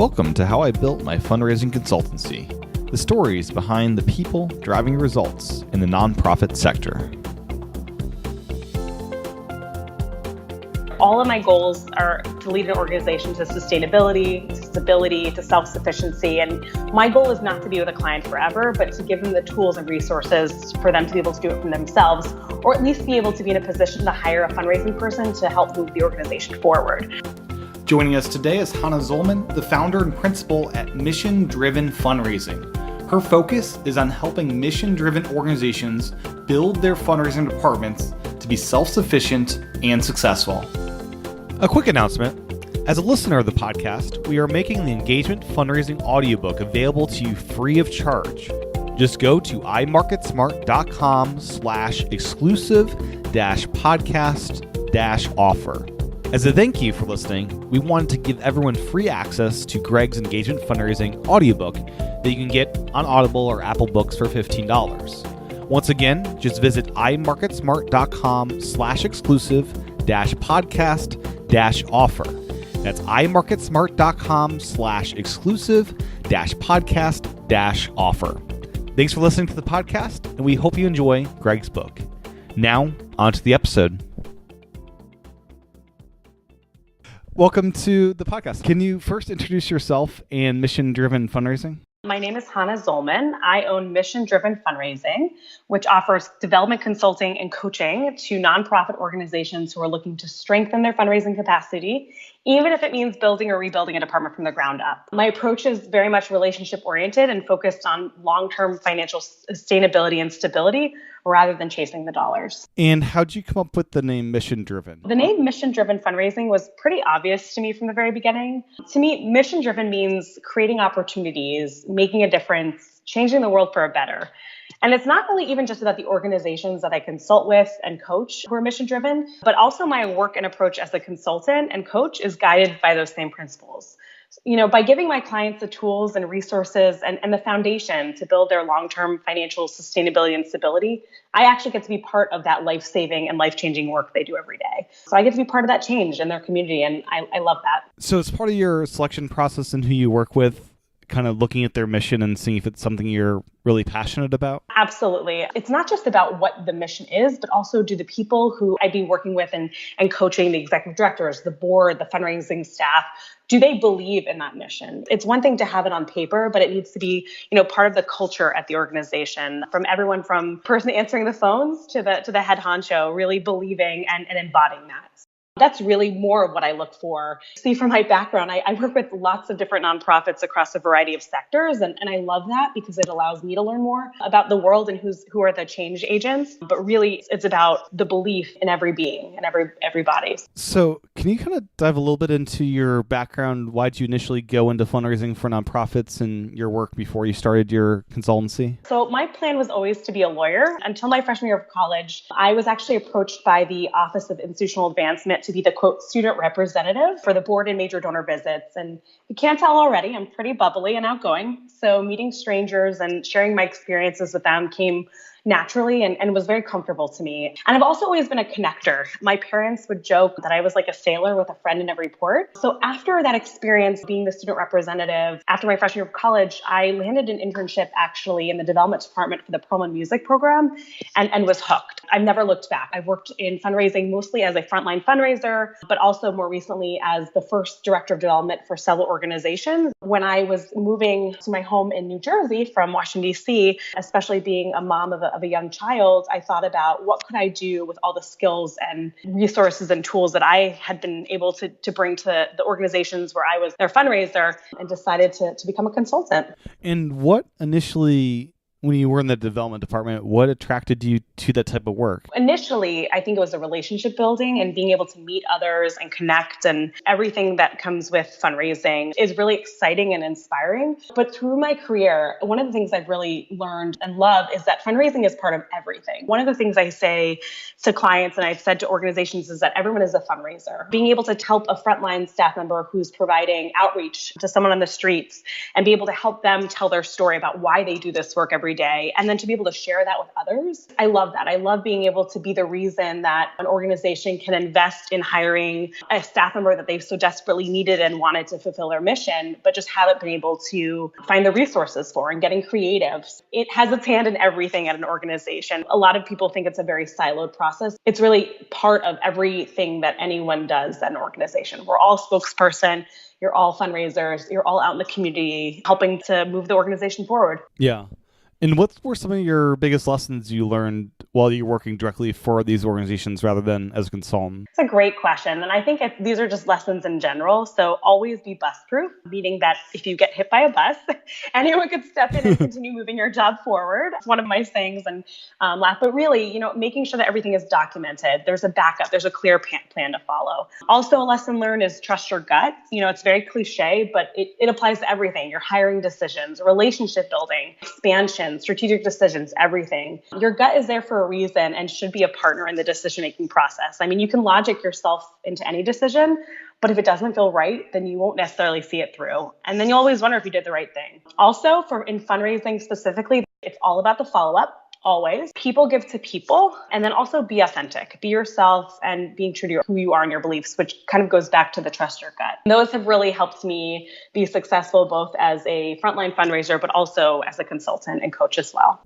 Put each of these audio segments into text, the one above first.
Welcome to How I Built My Fundraising Consultancy, the stories behind the people driving results in the nonprofit sector. All of my goals are to lead an organization to sustainability, to stability, to self-sufficiency. And my goal is not to be with a client forever, but to give them the tools and resources for them to be able to do it for themselves, or at least be able to be in a position to hire a fundraising person to help move the organization forward. Joining us today is Hannah Zollman, the founder and principal at Mission Driven Fundraising. Her focus is on helping mission-driven organizations build their fundraising departments to be self-sufficient and successful. A quick announcement. As a listener of the podcast, we are making the Engagement Fundraising audiobook available to you free of charge. Just go to imarketsmart.com/exclusive-podcast-offer. As a thank you for listening, we wanted to give everyone free access to Greg's Engagement Fundraising audiobook that you can get on Audible or Apple Books for $15. Once again, just visit imarketsmart.com/exclusive-podcast-offer. That's imarketsmart.com/exclusive-podcast-offer. Thanks for listening to the podcast, and we hope you enjoy Greg's book. Now, on to the episode. Welcome to the podcast. Can you first introduce yourself and Mission Driven Fundraising? My name is Hannah Zollman. I own Mission Driven Fundraising, which offers development consulting and coaching to nonprofit organizations who are looking to strengthen their fundraising capacity, even if it means building or rebuilding a department from the ground up. My approach is very much relationship-oriented and focused on long-term financial sustainability and stability rather than chasing the dollars. And how'd you come up with the name Mission Driven? The name Mission Driven Fundraising was pretty obvious to me from the very beginning. To me, mission driven means creating opportunities, making a difference, changing the world for a better. And it's not really even just about the organizations that I consult with and coach who are mission driven, but also my work and approach as a consultant and coach is guided by those same principles. By giving my clients the tools and resources and the foundation to build their long-term financial sustainability and stability, I actually get to be part of that life-saving and life-changing work they do every day. So I get to be part of that change in their community, and I love that. So as part of your selection process and who you work with, kind of looking at their mission and seeing if it's something you're really passionate about? Absolutely. It's not just about what the mission is, but also do the people who I'd be working with and coaching, the executive directors, the board, the fundraising staff, do they believe in that mission? It's one thing to have it on paper, but it needs to be, part of the culture at the organization, from everyone from person answering the phones to the head honcho, really believing and embodying that. That's really more of what I look for. See, from my background, I work with lots of different nonprofits across a variety of sectors, and I love that because it allows me to learn more about the world and who are the change agents. But really, it's about the belief in every being and everybody. So can you kind of dive a little bit into your background? Why did you initially go into fundraising for nonprofits and your work before you started your consultancy? So my plan was always to be a lawyer. Until my freshman year of college, I was actually approached by the Office of Institutional Advancement to be the, quote, student representative for the board and major donor visits. And you can't tell already, I'm pretty bubbly and outgoing. So meeting strangers and sharing my experiences with them came naturally and was very comfortable to me. And I've also always been a connector. My parents would joke that I was like a sailor with a friend in every port. So after that experience being the student representative, after my freshman year of college, I landed an internship actually in the development department for the Promo Music program and was hooked. I've never looked back. I've worked in fundraising mostly as a frontline fundraiser, but also more recently as the first director of development for several organizations. When I was moving to my home in New Jersey from Washington, D.C., especially being a mom of a young child, I thought about what could I do with all the skills and resources and tools that I had been able to bring to the organizations where I was their fundraiser, and decided to become a consultant. And what initially, when you were in the development department, what attracted you to that type of work? Initially, I think it was the relationship building and being able to meet others and connect, and everything that comes with fundraising is really exciting and inspiring. But through my career, one of the things I've really learned and love is that fundraising is part of everything. One of the things I say to clients and I've said to organizations is that everyone is a fundraiser. Being able to help a frontline staff member who's providing outreach to someone on the streets and be able to help them tell their story about why they do this work every every day, and then to be able to share that with others. I love that. I love being able to be the reason that an organization can invest in hiring a staff member that they've so desperately needed and wanted to fulfill their mission, but just haven't been able to find the resources for, and getting creative. It has its hand in everything at an organization. A lot of people think it's a very siloed process. It's really part of everything that anyone does at an organization. We're all spokesperson. You're all fundraisers. You're all out in the community helping to move the organization forward. Yeah. And what were some of your biggest lessons you learned while you're working directly for these organizations rather than as a consultant? It's a great question. And I think these are just lessons in general. So always be bus-proof, meaning that if you get hit by a bus, anyone could step in and continue moving your job forward. It's one of my sayings and laugh. But really, making sure that everything is documented. There's a backup. There's a clear plan to follow. Also, a lesson learned is trust your gut. It's very cliche, but it applies to everything. Your hiring decisions, relationship building, expansion, strategic decisions, everything. Your gut is there for a reason and should be a partner in the decision-making process. I mean, you can logic yourself into any decision, but if it doesn't feel right, then you won't necessarily see it through. And then you always wonder if you did the right thing. Also, in fundraising specifically, it's all about the follow-up. Always. People give to people, and then also be authentic, be yourself, and being true to who you are and your beliefs, which kind of goes back to the trust your gut. Those have really helped me be successful both as a frontline fundraiser, but also as a consultant and coach as well.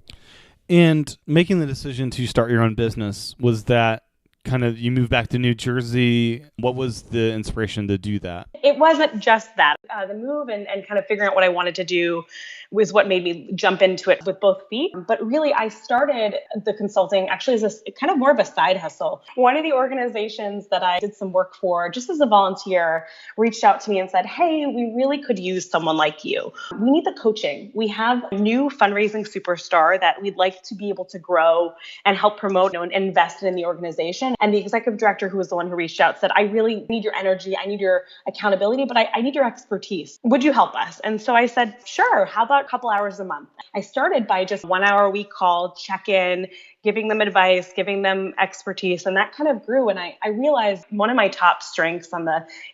And making the decision to start your own business, was that kind of, you moved back to New Jersey? What was the inspiration to do that? It wasn't just that. The move and kind of figuring out what I wanted to do was what made me jump into it with both feet. But really, I started the consulting actually as a kind of more of a side hustle. One of the organizations that I did some work for, just as a volunteer, reached out to me and said, hey, we really could use someone like you. We need the coaching. We have a new fundraising superstar that we'd like to be able to grow and help promote and invest in the organization. And the executive director, who was the one who reached out, said, I really need your energy. I need your accountability, but I need your expertise. Would you help us? And so I said, sure. How about a couple hours a month? I started by just 1 hour a week call, check in, giving them advice, giving them expertise. And that kind of grew. And I realized one of my top strengths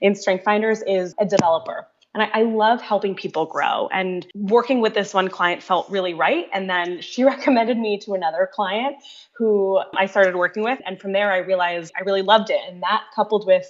in Strength Finders is a developer. And I love helping people grow. And working with this one client felt really right. And then she recommended me to another client who I started working with. And from there, I realized I really loved it. And that, coupled with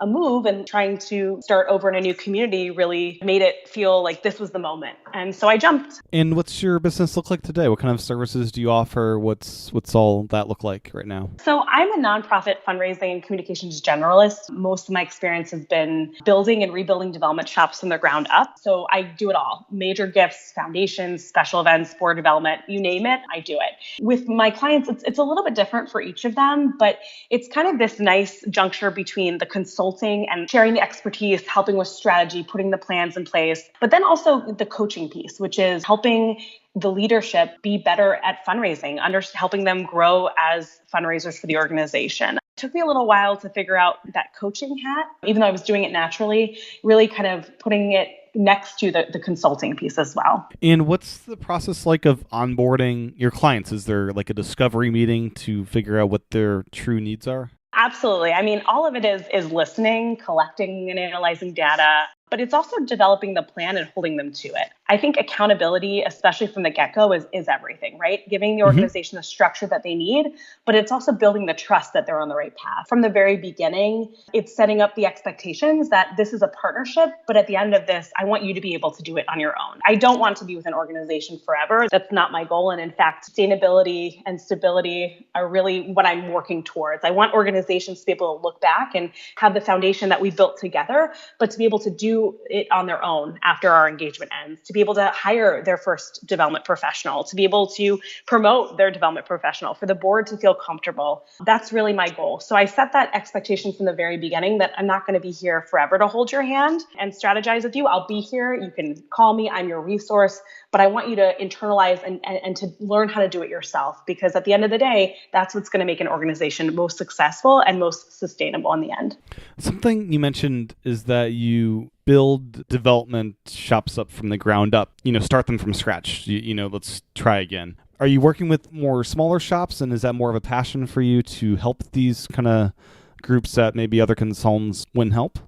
a move and trying to start over in a new community, really made it feel like this was the moment. And so I jumped. And what's your business look like today? What kind of services do you offer? What's all that look like right now? So I'm a nonprofit fundraising and communications generalist. Most of my experience has been building and rebuilding development shops from the ground up. So I do it all. Major gifts, foundations, special events, board development, you name it, I do it. With my clients, it's a little bit different for each of them, but it's kind of this nice juncture between the consulting and sharing the expertise, helping with strategy, putting the plans in place, but then also the coaching piece, which is helping the leadership be better at fundraising, helping them grow as fundraisers for the organization. It took me a little while to figure out that coaching hat, even though I was doing it naturally, really kind of putting it next to the consulting piece as well. And what's the process like of onboarding your clients? Is there like a discovery meeting to figure out what their true needs are? Absolutely. I mean, all of it is listening, collecting and analyzing data, but it's also developing the plan and holding them to it. I think accountability, especially from the get-go, is everything, right? Giving the organization the structure that they need, but it's also building the trust that they're on the right path. From the very beginning, it's setting up the expectations that this is a partnership, but at the end of this, I want you to be able to do it on your own. I don't want to be with an organization forever. That's not my goal. And in fact, sustainability and stability are really what I'm working towards. I want organizations to be able to look back and have the foundation that we built together, but to be able to do it on their own after our engagement ends, to be able to hire their first development professional, to be able to promote their development professional, for the board to feel comfortable. That's really my goal. So I set that expectation from the very beginning that I'm not going to be here forever to hold your hand and strategize with you. I'll be here. You can call me. I'm your resource. But I want you to internalize and to learn how to do it yourself, because at the end of the day, that's what's going to make an organization most successful and most sustainable in the end. Something you mentioned is that you build development shops up from the ground up, start them from scratch. Let's try again. Are you working with more smaller shops, and is that more of a passion for you to help these kind of groups that maybe other consultants wouldn't help?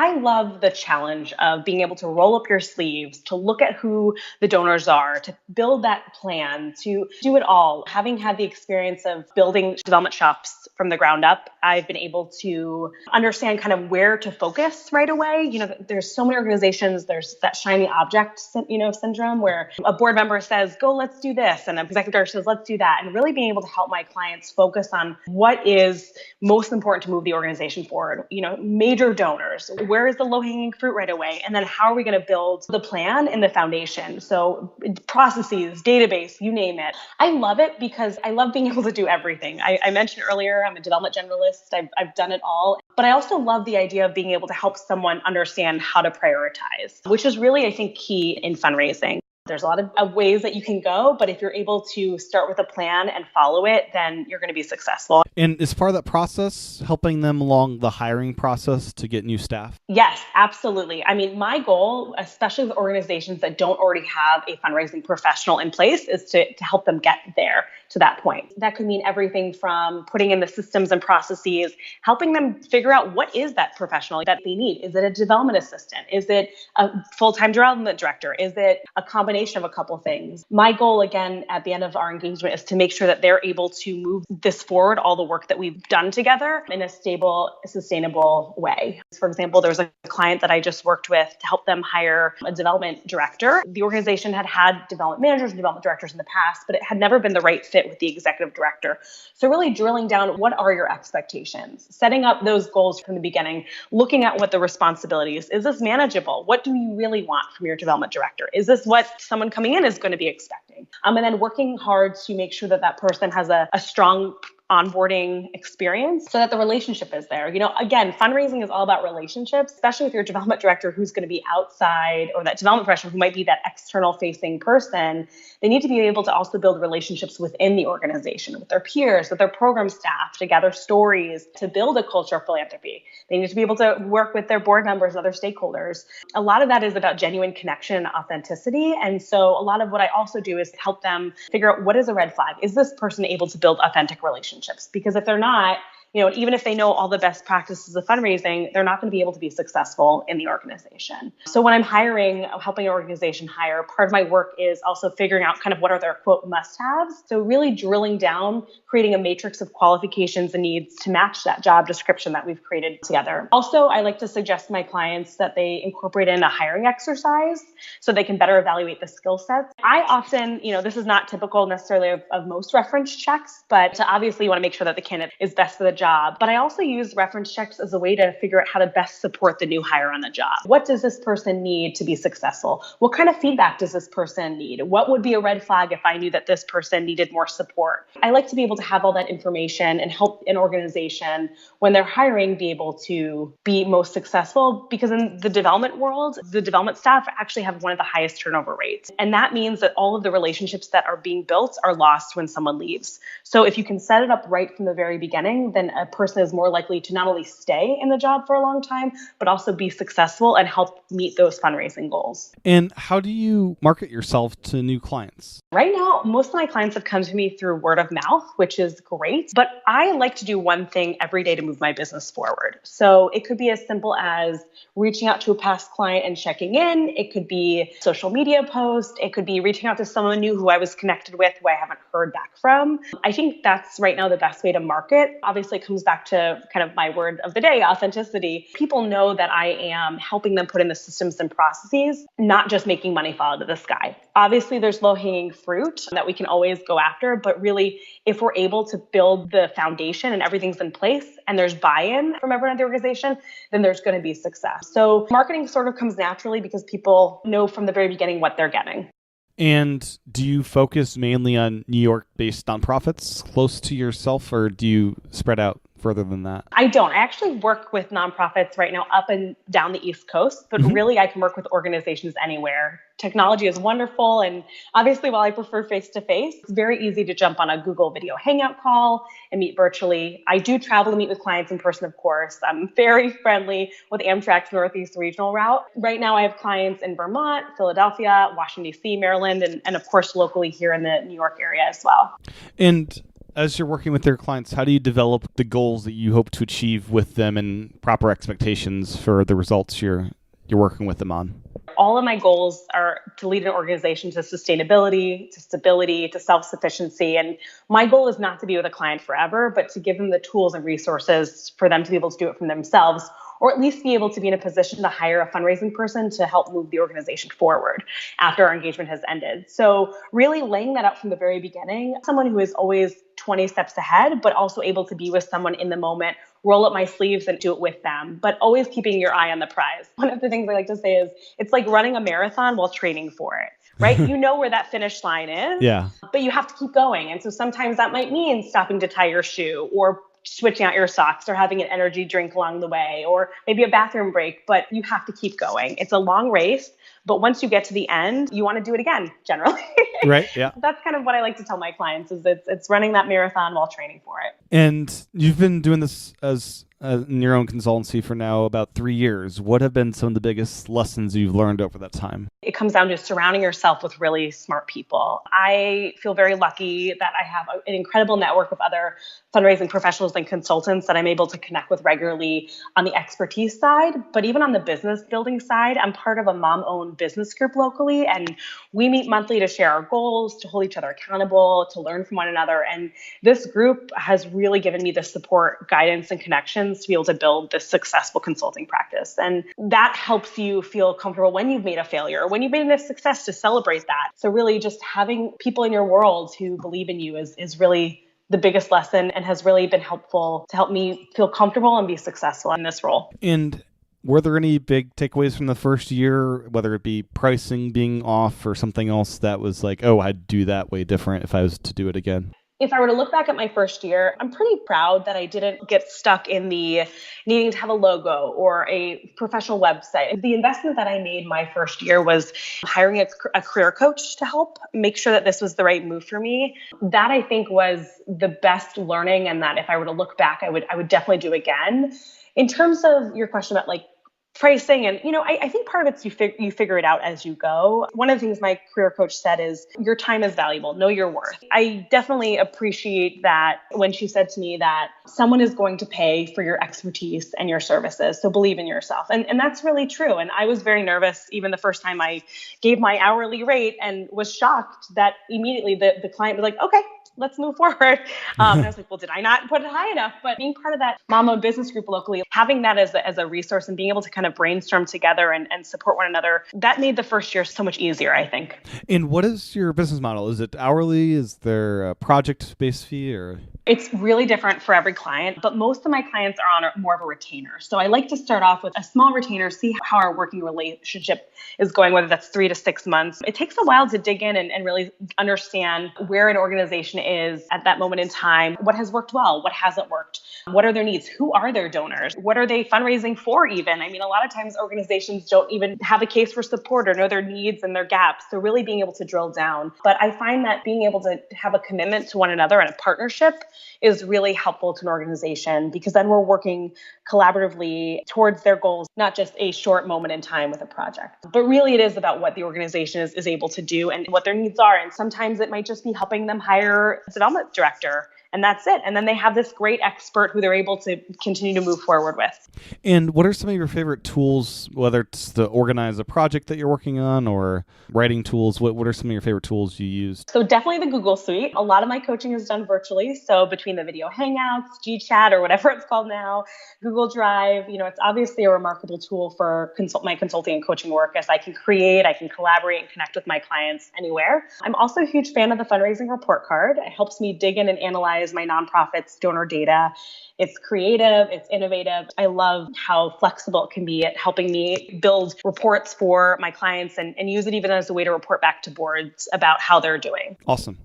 I love the challenge of being able to roll up your sleeves, to look at who the donors are, to build that plan, to do it all. Having had the experience of building development shops from the ground up, I've been able to understand kind of where to focus right away. There's so many organizations, there's that shiny object, syndrome where a board member says, go, let's do this. And an executive director says, let's do that. And really being able to help my clients focus on what is most important to move the organization forward. Major donors, where is the low-hanging fruit right away? And then how are we going to build the plan and the foundation? So processes, database, you name it. I love it because I love being able to do everything. I mentioned earlier, I'm a development generalist. I've done it all. But I also love the idea of being able to help someone understand how to prioritize, which is really, I think, key in fundraising. There's a lot of ways that you can go, but if you're able to start with a plan and follow it, then you're going to be successful. And is part of that process helping them along the hiring process to get new staff? Yes, absolutely. I mean, my goal, especially with organizations that don't already have a fundraising professional in place, is to help them get there to that point. That could mean everything from putting in the systems and processes, helping them figure out what is that professional that they need. Is it a development assistant? Is it a full-time development director? Is it a combination of a couple things? My goal, again, at the end of our engagement is to make sure that they're able to move this forward, all the work that we've done together, in a stable, sustainable way. For example, there was a client that I just worked with to help them hire a development director. The organization had development managers and development directors in the past, but it had never been the right fit with the executive director. So really drilling down, what are your expectations? Setting up those goals from the beginning, looking at what the responsibilities, is this manageable? What do you really want from your development director? Is this what someone coming in is going to be expecting? And then working hard to make sure that person has a strong onboarding experience so that the relationship is there. Again, fundraising is all about relationships, especially with your development director who's going to be outside, or that development professional who might be that external facing person. They need to be able to also build relationships within the organization, with their peers, with their program staff, to gather stories, to build a culture of philanthropy. They need to be able to work with their board members and other stakeholders. A lot of that is about genuine connection and authenticity. And so a lot of what I also do is help them figure out, what is a red flag? Is this person able to build authentic relationships? Because if they're not, even if they know all the best practices of fundraising, they're not going to be able to be successful in the organization. So when I'm helping an organization hire, part of my work is also figuring out kind of what are their quote must-haves. So really drilling down, creating a matrix of qualifications and needs to match that job description that we've created together. Also, I like to suggest to my clients that they incorporate in a hiring exercise so they can better evaluate the skill sets. I often, this is not typical necessarily of most reference checks, but obviously you want to make sure that the candidate is best for the job. But I also use reference checks as a way to figure out how to best support the new hire on the job. What does this person need to be successful? What kind of feedback does this person need? What would be a red flag if I knew that this person needed more support? I like to be able to have all that information and help an organization when they're hiring be able to be most successful, because in the development world, the development staff actually have one of the highest turnover rates. And that means that all of the relationships that are being built are lost when someone leaves. So if you can set it up right from the very beginning, then a person is more likely to not only stay in the job for a long time, but also be successful and help meet those fundraising goals. And how do you market yourself to new clients? Right now, most of my clients have come to me through word of mouth, which is great. But I like to do one thing every day to move my business forward. So it could be as simple as reaching out to a past client and checking in. It could be social media post. It could be reaching out to someone new who I was connected with, who I haven't heard back from. I think that's right now the best way to market. Obviously, it comes back to kind of my word of the day, authenticity. People know that I am helping them put in the systems and processes, not just making money fall out of the sky. Obviously, there's low-hanging fruit that we can always go after, but really, if we're able to build the foundation and everything's in place and there's buy-in from everyone at the organization, then there's going to be success. So marketing sort of comes naturally because people know from the very beginning what they're getting. And do you focus mainly on New York-based nonprofits close to yourself, or do you spread out further than that? I don't. I actually work with nonprofits right now up and down the East Coast, but really I can work with organizations anywhere. Technology is wonderful. And obviously, while I prefer face-to-face, it's very easy to jump on a Google video hangout call and meet virtually. I do travel to meet with clients in person, of course. I'm very friendly with Amtrak's Northeast Regional Route. Right now, I have clients in Vermont, Philadelphia, Washington, D.C., Maryland, and of course, locally here in the New York area as well. And As you're working with their clients, how do you develop the goals that you hope to achieve with them and proper expectations for the results you're working with them on? All of my goals are to lead an organization to sustainability, to stability, to self-sufficiency. And my goal is not to be with a client forever, but to give them the tools and resources for them to be able to do it from themselves, or at least be able to be in a position to hire a fundraising person to help move the organization forward after our engagement has ended. So really laying that out from the very beginning, someone who is always 20 steps ahead, but also able to be with someone in the moment, roll up my sleeves and do it with them, but always keeping your eye on the prize. One of the things I like to say is it's like running a marathon while training for it, right? You know where that finish line is, Yeah. but you have to keep going. And so sometimes that might mean stopping to tie your shoe or switching out your socks or having an energy drink along the way, or maybe a bathroom break, but you have to keep going. It's a long race, but once you get to the end, you want to do it again, generally. Right. Yeah. That's kind of what I like to tell my clients is it's running that marathon while training for it. And you've been doing this as in your own consultancy for now about 3 years. What have been some of the biggest lessons you've learned over that time? It comes down to surrounding yourself with really smart people. I feel very lucky that I have an incredible network of other fundraising professionals and consultants that I'm able to connect with regularly on the expertise side. But even on the business building side, I'm part of a mom-owned business group locally, and we meet monthly to share our goals, to hold each other accountable, to learn from one another. And this group has really given me the support, guidance, and connections to be able to build this successful consulting practice. And that helps you feel comfortable when you've made a failure, when you've made a success, to celebrate that. So really just having people in your world who believe in you is really the biggest lesson and has really been helpful to help me feel comfortable and be successful in this role. And were there any big takeaways from the first year, whether it be pricing being off or something else that was like, oh, I'd do that way different if I was to do it again? If I were to look back at my first year, I'm pretty proud that I didn't get stuck in the needing to have a logo or a professional website. The investment that I made my first year was hiring a career coach to help make sure that this was the right move for me. That I think was the best learning, and that if I were to look back, I would definitely do again. In terms of your question about like pricing, and I think part of it's you figure it out as you go. One of the things my career coach said is your time is valuable, know your worth. I definitely appreciate that when she said to me that someone is going to pay for your expertise and your services, so believe in yourself. And that's really true. And I was very nervous even the first time I gave my hourly rate, and was shocked that immediately the client was like, okay, let's move forward. And I was like, well, did I not put it high enough? But being part of that mom-owned business group locally, having that as a resource and being able to kind of brainstorm together and support one another, that made the first year so much easier, I think. And what is your business model? Is it hourly? Is there a project-based fee? Or It's really different for every client, but most of my clients are on more of a retainer. So I like to start off with a small retainer, see how our working relationship is going, whether that's 3 to 6 months. It takes a while to dig in and really understand where an organization is at that moment in time, what has worked well, what hasn't worked, what are their needs, who are their donors, what are they fundraising for even. I mean, a lot of times organizations don't even have a case for support or know their needs and their gaps. So really being able to drill down. But I find that being able to have a commitment to one another and a partnership is really helpful to an organization, because then we're working collaboratively towards their goals, not just a short moment in time with a project. But really it is about what the organization is able to do and what their needs are. And sometimes it might just be helping them hire a development director, and that's it. And then they have this great expert who they're able to continue to move forward with. And what are some of your favorite tools, whether it's to organize a project that you're working on or writing tools? What are some of your favorite tools you use? So definitely the Google Suite. A lot of my coaching is done virtually. So between the video hangouts, GChat, or whatever it's called now, Google Drive, it's obviously a remarkable tool for my consulting and coaching work, as I can create, I can collaborate and connect with my clients anywhere. I'm also a huge fan of the fundraising report card. It helps me dig in and analyze my nonprofit's donor data. It's creative, it's innovative. I love how flexible it can be at helping me build reports for my clients and use it even as a way to report back to boards about how they're doing. Awesome.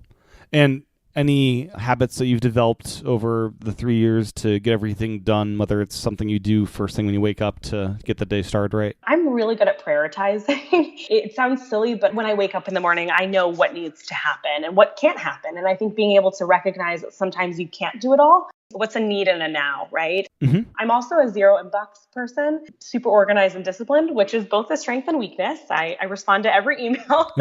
And any habits that you've developed over the 3 years to get everything done, whether it's something you do first thing when you wake up to get the day started right? I'm really good at prioritizing. It sounds silly, but when I wake up in the morning, I know what needs to happen and what can't happen. And I think being able to recognize that sometimes you can't do it all what's a need and a now, right? Mm-hmm. I'm also a zero inbox person, super organized and disciplined, which is both a strength and weakness. I respond to every email,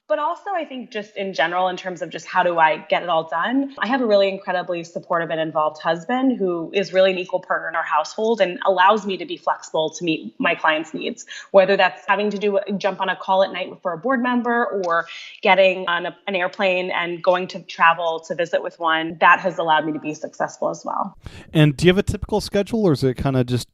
but also I think just in general, in terms of just how do I get it all done? I have a really incredibly supportive and involved husband who is really an equal partner in our household and allows me to be flexible to meet my clients' needs, whether that's having to jump on a call at night for a board member or getting on an airplane and going to travel to visit with one. That has allowed me to be successful as well. And do you have a typical schedule, or is it kind of just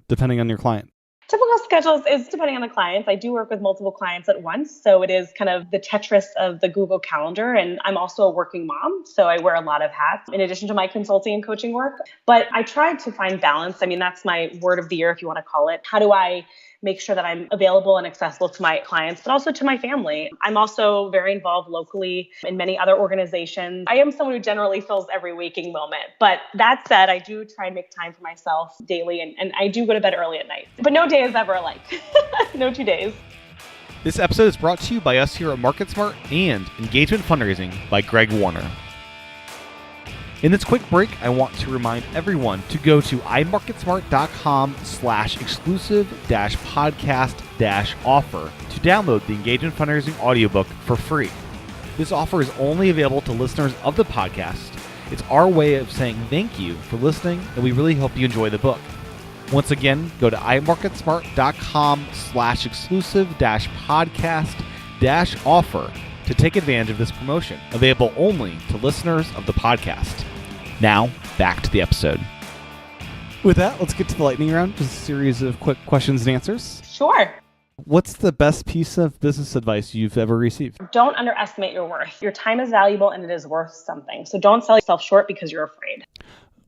depending on your client? Typical schedules is depending on the clients. I do work with multiple clients at once. So it is kind of the Tetris of the Google Calendar. And I'm also a working mom. So I wear a lot of hats in addition to my consulting and coaching work. But I try to find balance. I mean, that's my word of the year, if you want to call it. How do I make sure that I'm available and accessible to my clients, but also to my family? I'm also very involved locally in many other organizations. I am someone who generally fills every waking moment. But that said, I do try and make time for myself daily, and I do go to bed early at night. But no day is ever alike. No 2 days. This episode is brought to you by us here at MarketSmart and Engagement Fundraising by Greg Warner. In this quick break, I want to remind everyone to go to imarketsmart.com/exclusive-podcast-offer to download the Engagement Fundraising audiobook for free. This offer is only available to listeners of the podcast. It's our way of saying thank you for listening, and we really hope you enjoy the book. Once again, go to imarketsmart.com/exclusive-podcast-offer to take advantage of this promotion, available only to listeners of the podcast. Now, back to the episode. With that, let's get to the lightning round, just a series of quick questions and answers. Sure. What's the best piece of business advice you've ever received? Don't underestimate your worth. Your time is valuable and it is worth something. So don't sell yourself short because you're afraid.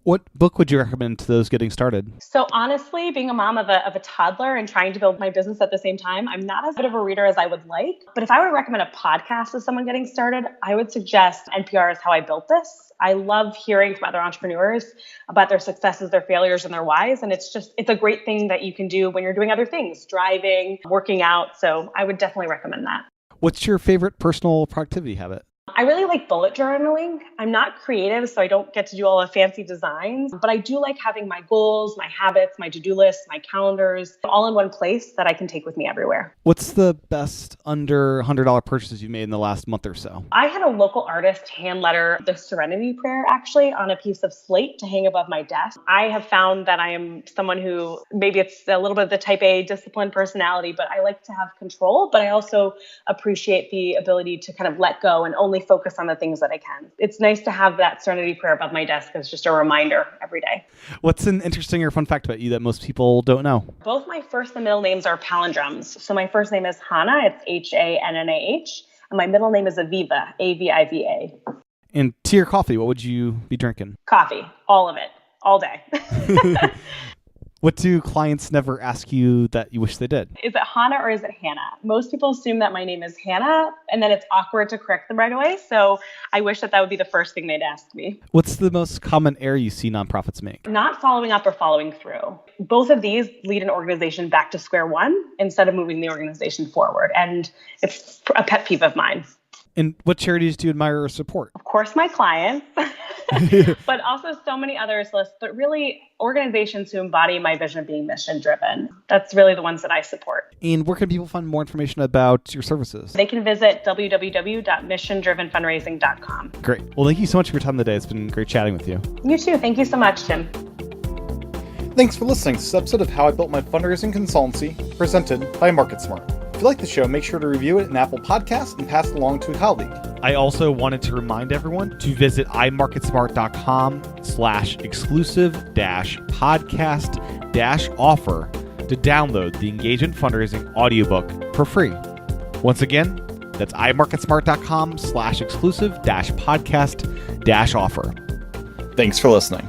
What book would you recommend to those getting started? So honestly, being a mom of a toddler and trying to build my business at the same time, I'm not as good of a reader as I would like. But if I were to recommend a podcast to someone getting started, I would suggest NPR's How I Built This. I love hearing from other entrepreneurs about their successes, their failures, and their whys. And it's a great thing that you can do when you're doing other things, driving, working out. So I would definitely recommend that. What's your favorite personal productivity habit? I really like bullet journaling. I'm not creative, so I don't get to do all the fancy designs, but I do like having my goals, my habits, my to-do lists, my calendars, all in one place that I can take with me everywhere. What's the best under $100 purchases you made in the last month or so? I had a local artist hand letter the Serenity prayer actually on a piece of slate to hang above my desk. I have found that I am someone who, maybe it's a little bit of the type A disciplined personality, but I like to have control, but I also appreciate the ability to kind of let go and only focus on the things that I can. It's nice to have that Serenity prayer above my desk as just a reminder every day. What's an interesting or fun fact about you that most people don't know? Both my first and middle names are palindromes. So my first name is Hannah, it's Hannah, and my middle name is Aviva, Aviva. And to your coffee, what would you be drinking? Coffee, all of it, all day. What do clients never ask you that you wish they did? Is it Hannah or is it Hannah? Most people assume that my name is Hannah, and then it's awkward to correct them right away. So I wish that would be the first thing they'd ask me. What's the most common error you see nonprofits make? Not following up or following through. Both of these lead an organization back to square one instead of moving the organization forward. And it's a pet peeve of mine. And what charities do you admire or support? Of course, my clients, but also so many others list, but really organizations who embody my vision of being mission driven. That's really the ones that I support. And where can people find more information about your services? They can visit www.missiondrivenfundraising.com. Great. Well, thank you so much for your time today. It's been great chatting with you. You too. Thank you so much, Tim. Thanks for listening to this episode of How I Built My Fundraising Consultancy, presented by MarketSmart. If you like the show, make sure to review it in Apple Podcasts and pass it along to a colleague. I also wanted to remind everyone to visit imarketsmart.com/exclusive-podcast-offer to download the Engagement Fundraising audiobook for free. Once again, that's imarketsmart.com/exclusive-podcast-offer. Thanks for listening.